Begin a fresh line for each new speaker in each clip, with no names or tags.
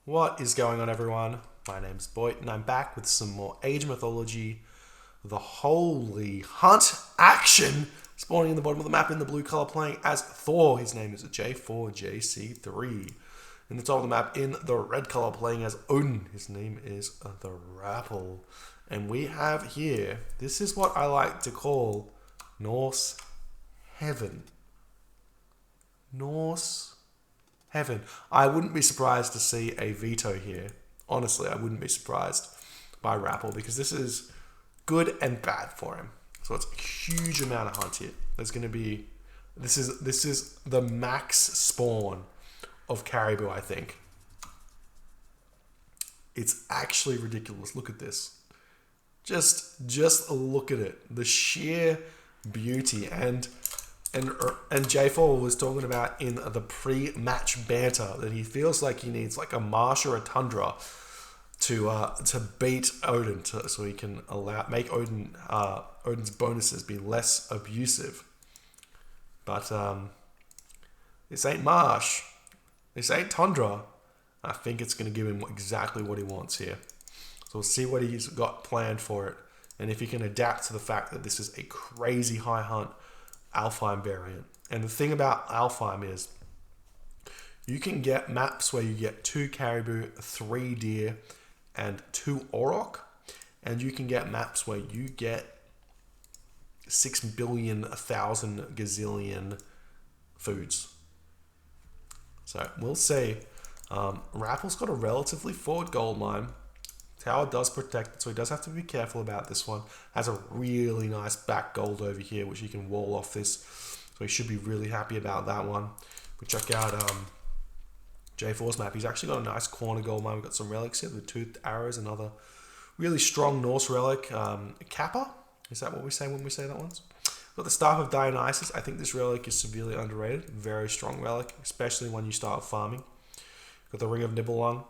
What is going on, everyone? My name's Boyd and I'm back with some more Age Mythology. The Holy Hunt action spawning in the bottom of the map in the blue color, playing as Thor. His name is J4Jc3. In the top of the map in the red color, playing as Odin. His name is the Rapl. And we have here, this is what I like to call Norse Heaven. Norse Heaven. I wouldn't be surprised to see a veto here. Honestly, I wouldn't be surprised by Rapl because this is good and bad for him. So it's a huge amount of hunt here. There's going to be, this is the max spawn of caribou, I think. It's actually ridiculous. Look at this. Just look at it. The sheer beauty and J4 was talking about in the pre-match banter that he feels like he needs like a marsh or a tundra to beat Odin, so he can make Odin's bonuses be less abusive. But this ain't marsh, this ain't tundra. I think it's going to give him exactly what he wants here. So we'll see what he's got planned for it, and if he can adapt to the fact that this is a crazy high hunt Alfheim variant. And the thing about Alfheim is you can get maps where you get 2 caribou, 3 deer, and 2 auroch, and you can get maps where you get 6 billion, 1,000 gazillion foods. So we'll see. Rapl's got a relatively forward gold mine. Tower does protect it, so he does have to be careful about this one. Has a really nice back gold over here, which he can wall off this. So he should be really happy about that one. We check out J4's map. He's actually got a nice corner gold mine. We've got some relics here, the toothed arrows, another really strong Norse relic. Kappa, is that what we say when we say that one's? Got the Staff of Dionysus. I think this relic is severely underrated. Very strong relic, especially when you start farming. Got the Ring of Nibelung.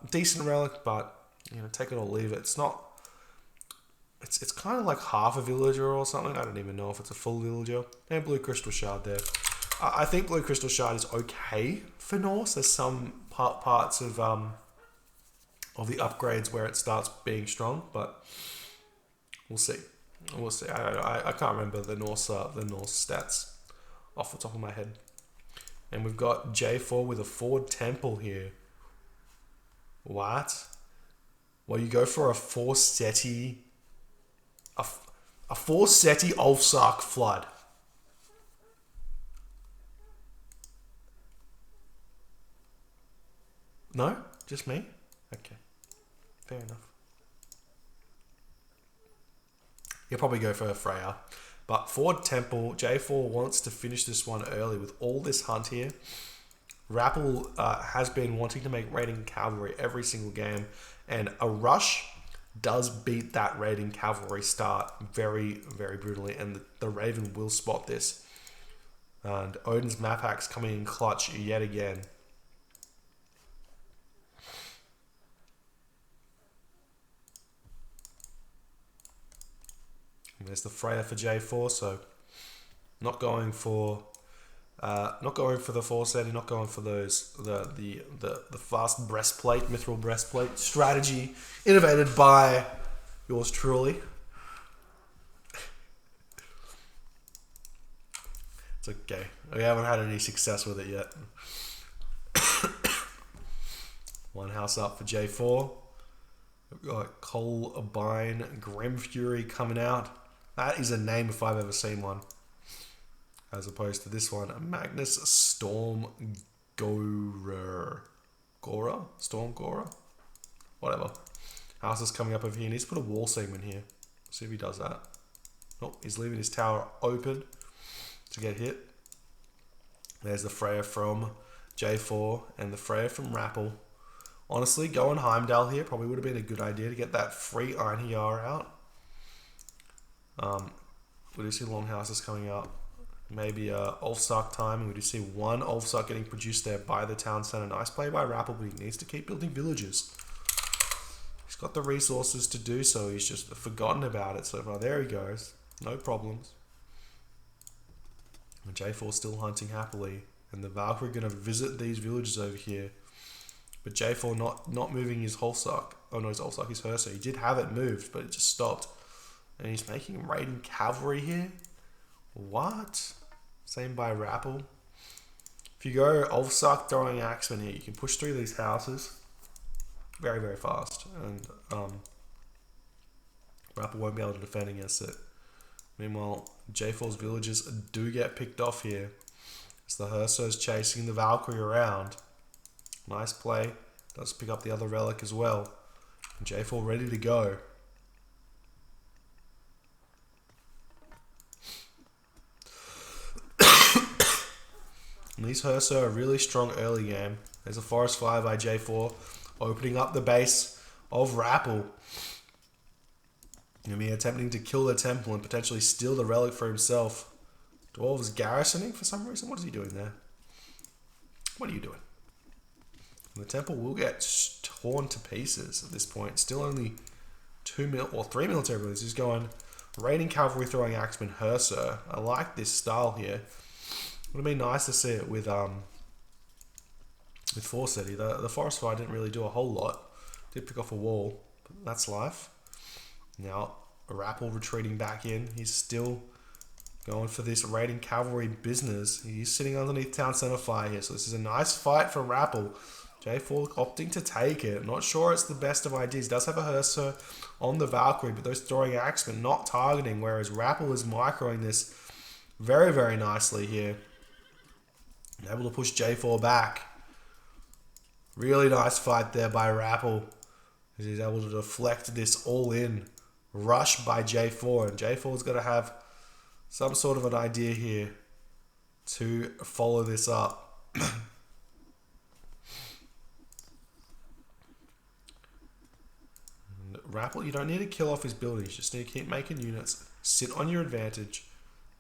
Decent relic, but you know, take it or leave it. It's not. It's kind of like half a villager or something. I don't even know if it's a full villager. And Blue Crystal Shard there. I think Blue Crystal Shard is okay for Norse. There's some parts of the upgrades where it starts being strong, but we'll see. We'll see. I can't remember the Norse stats off the top of my head. And we've got J4 with a forward temple here. What? Well, you go for a 4-seti, a 4-seti Ulfsark flood. No? Just me? Okay. Fair enough. You'll probably go for a Freya. But forward temple, J4 wants to finish this one early with all this hunt here. Rapl has been wanting to make raiding cavalry every single game, and a rush does beat that raiding cavalry start very, very brutally, and the Raven will spot this. And Odin's map hacks coming in clutch yet again. And there's the Freya for J4, so not going for the 4-seti, not going for those the fast breastplate, mithril breastplate strategy innovated by yours truly. It's okay. We haven't had any success with it yet. One house up for J4. We've got Colbine Grim Fury coming out. That is a name if I've ever seen one. As opposed to this one, Magnus Storm Gorer. Gora? Storm Gora? Whatever. House is coming up over here. He needs to put a wall segment here. See if he does that. Nope, he's leaving his tower open to get hit. There's the Freya from J4 and the Freya from Rapl. Honestly, going Heimdall here probably would have been a good idea to get that free Einhyar out. We do see longhouses coming up. Maybe Ulfsark time, and we do see one Ulfsark getting produced there by the town center. Nice play by Rapl, but he needs to keep building villages. He's got the resources to do so, he's just forgotten about it so far. There he goes, no problems. And J4 still hunting happily, and the Valkyrie are going to visit these villages over here. But J4 not moving his Holsock. Oh no, his Holsock, his Herso. He did have it moved, but it just stopped. And he's making raiding cavalry here. What? Same by Rapl. If you go Holsock throwing Axeman here, you can push through these houses very, very fast. And Rapl won't be able to defend against it. Meanwhile, J4's villagers do get picked off here. As the Herso's chasing the Valkyrie around. Nice play. Does pick up the other relic as well. And J4 ready to go. And these Herso are really strong early game. There's a Forest Fire by J4 opening up the base of Rapl. And me attempting to kill the temple and potentially steal the relic for himself. Dwarves garrisoning for some reason. What is he doing there? What are you doing? And the temple will get torn to pieces at this point. Still only 3 military buildings. He's going raiding cavalry, throwing axemen, Herso. I like this style here. Would have been nice to see it with Thor City. The Forest Fire didn't really do a whole lot. Did pick off a wall, but that's life. Now Rapl retreating back in. He's still going for this raiding cavalry business. He's sitting underneath town center fire here, so this is a nice fight for Rapl. J4 opting to take it. Not sure it's the best of ideas. He does have a Herso on the Valkyrie, but those throwing axemen not targeting, whereas Rapl is microing this very, very nicely here. Able to push J4 back. Really nice fight there by Rapl. As he's able to deflect this all in rush by J4. And J4's got to have some sort of an idea here to follow this up. Rapl, you don't need to kill off his buildings. You just need to keep making units. Sit on your advantage.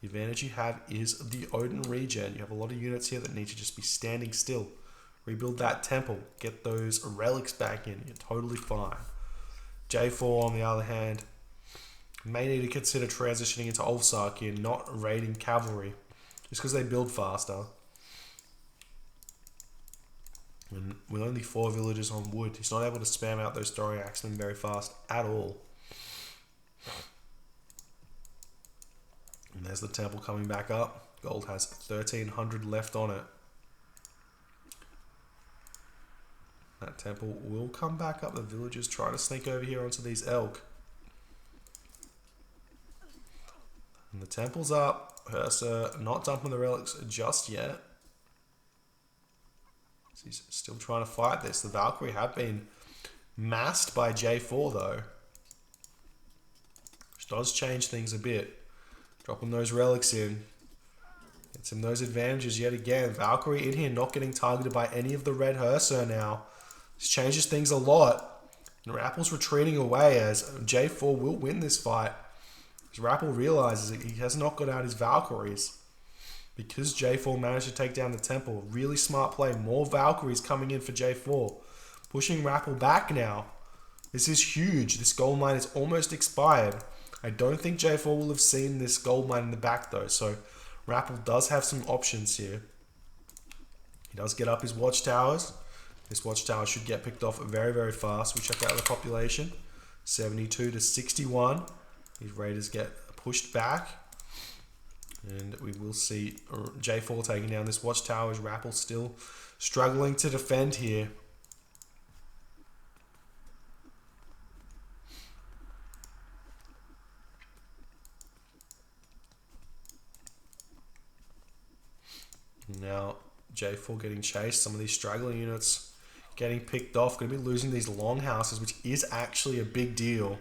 The advantage you have is the Odin regen. You have a lot of units here that need to just be standing still. Rebuild that temple. Get those relics back in. You're totally fine. J4, on the other hand, may need to consider transitioning into Ulfsark here, not raiding cavalry. Just because they build faster. And with only 4 villagers on wood, he's not able to spam out those throwing axemen very fast at all. And there's the temple coming back up. Gold has 1,300 left on it. That temple will come back up. The villagers try to sneak over here onto these elk. And the temple's up. Herso not dumping the relics just yet. He's still trying to fight this. The Valkyrie have been massed by J4 though. Which does change things a bit. Dropping those relics in. Gets him those advantages yet again. Valkyrie in here not getting targeted by any of the red Herso now. This changes things a lot. And Rapl's retreating away as J4 will win this fight. As Rapl realizes that he has not got out his Valkyries. Because J4 managed to take down the temple. Really smart play. More Valkyries coming in for J4. Pushing Rapl back now. This is huge. This gold mine is almost expired. I don't think J4 will have seen this gold mine in the back though. So Rapl does have some options here. He does get up his watchtowers. This watchtower should get picked off very, very fast. We check out the population. 72 to 61. These raiders get pushed back. And we will see J4 taking down this watchtower as Rapl still struggling to defend here. Now J4 getting chased. Some of these straggling units getting picked off. Going to be losing these longhouses, which is actually a big deal.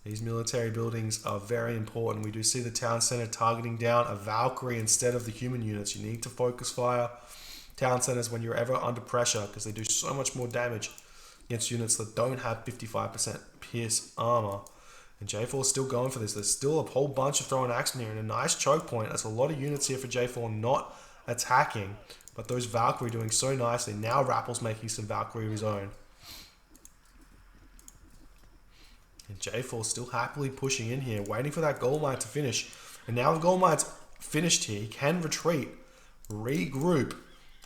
These military buildings are very important. We do see the town center targeting down a Valkyrie instead of the human units. You need to focus fire town centers when you're ever under pressure because they do so much more damage against units that don't have 55% pierce armor. And J4 is still going for this. There's still a whole bunch of throwing axemen here and a nice choke point. That's a lot of units here for J4 not attacking. But those Valkyrie doing so nicely. Now Rapl's making some Valkyrie of his own. And J4 still happily pushing in here, waiting for that gold mine to finish. And now the gold mine's finished here. He can retreat, regroup,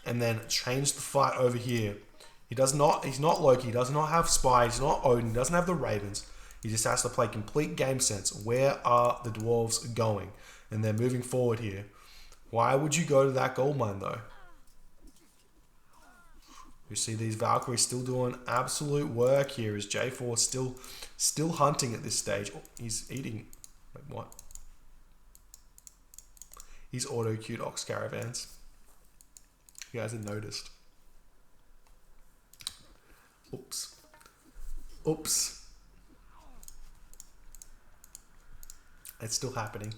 and then change the fight over here. He's not Loki, he does not have Spy, he's not Odin, he doesn't have the Ravens. He just has to play complete game sense. Where are the dwarves going? And they're moving forward here. Why would you go to that gold mine though? You see these Valkyries still doing absolute work here as J4 still hunting at this stage. Oh, he's eating. Wait, what? He's auto-queued Ox Caravans. You guys have noticed. Oops. Oops. It's still happening.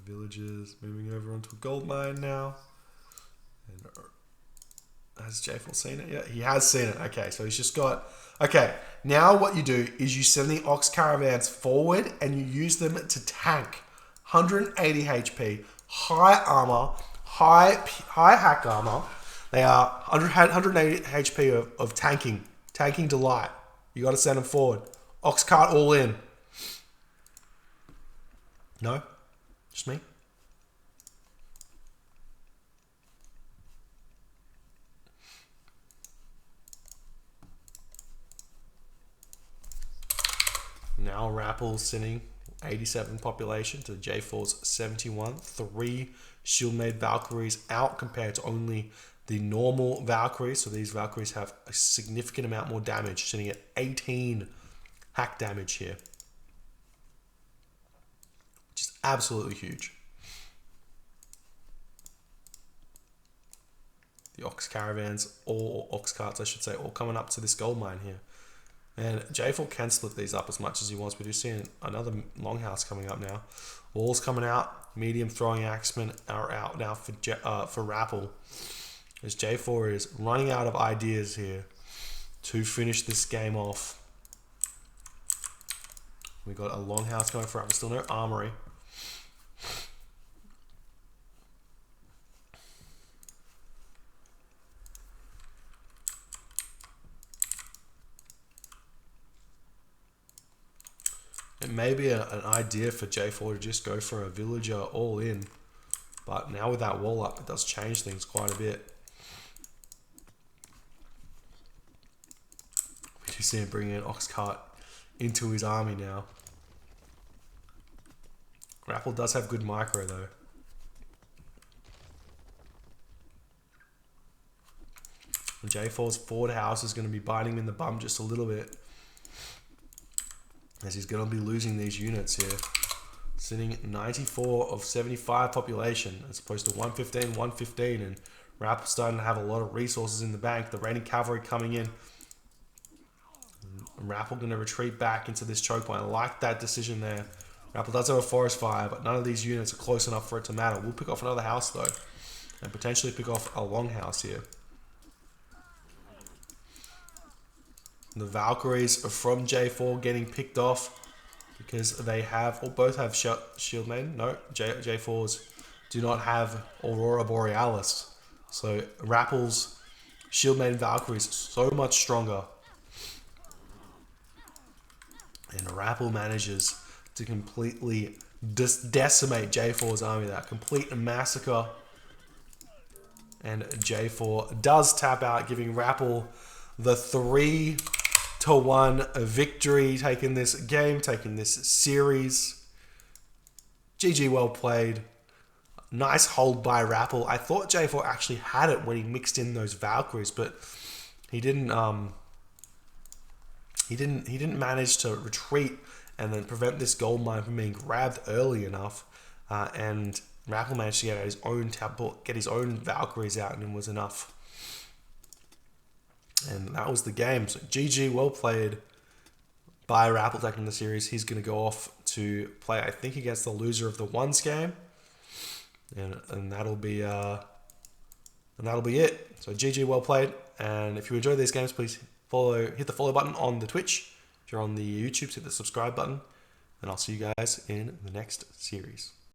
Villagers moving over onto a gold mine now. And has J4 seen it yet? He has seen it. Okay, so he's just got... Okay, now what you do is you send the Ox Caravans forward and you use them to tank. 180 HP, high armor, high hack armor. They are 180 HP of tanking. Tanking delight. You got to send them forward. Ox cart all in. No? Just me? Now Rapl sending 87 population to J4's 71. 3 shield-made Valkyries out compared to only the normal Valkyries. So these Valkyries have a significant amount more damage, sitting at 18 hack damage here. Which is absolutely huge. The Ox Caravans, or Ox Carts I should say, all coming up to this gold mine here. And J4 can split these up as much as he wants. We do see another longhouse coming up now. Walls coming out. Medium throwing axemen are out now for Rapl. As J4 is running out of ideas here to finish this game off. We got a longhouse going for Rapl. Still no armory. It may be an idea for J4 to just go for a villager all in. But now with that wall up, it does change things quite a bit. We do see him bringing an ox cart into his army now. Rapl does have good micro though. And J4's forward house is going to be biting him in the bum just a little bit, as he's going to be losing these units here. Sitting 94 of 75 population as opposed to 115, 115. And Rapl starting to have a lot of resources in the bank. The raiding cavalry coming in. And Rapl going to retreat back into this choke point. I like that decision there. Rapl does have a forest fire, but none of these units are close enough for it to matter. We'll pick off another house though. And potentially pick off a long house here. The Valkyries from J4 getting picked off because they have, or both have shield maiden. No, J4s do not have Aurora Borealis. So Rapl's shield maiden Valkyries so much stronger. And Rapl manages to completely decimate J4's army. That complete massacre. And J4 does tap out, giving Rapl the 3-1 victory, taking this game, taking this series. GG, well played. Nice hold by Rapl. I thought J4 actually had it when he mixed in those Valkyries, but he didn't manage to retreat and then prevent this gold mine from being grabbed early enough. And Rapl managed to get his own Valkyries out, and it was enough. And that was the game. So GG, well played by Rapl taking the series. He's going to go off to play, I think, against the loser of the ones game, and that'll be it. So GG, well played. And if you enjoy these games, please hit the follow button on the Twitch. If you're on the YouTube, hit the subscribe button. And I'll see you guys in the next series.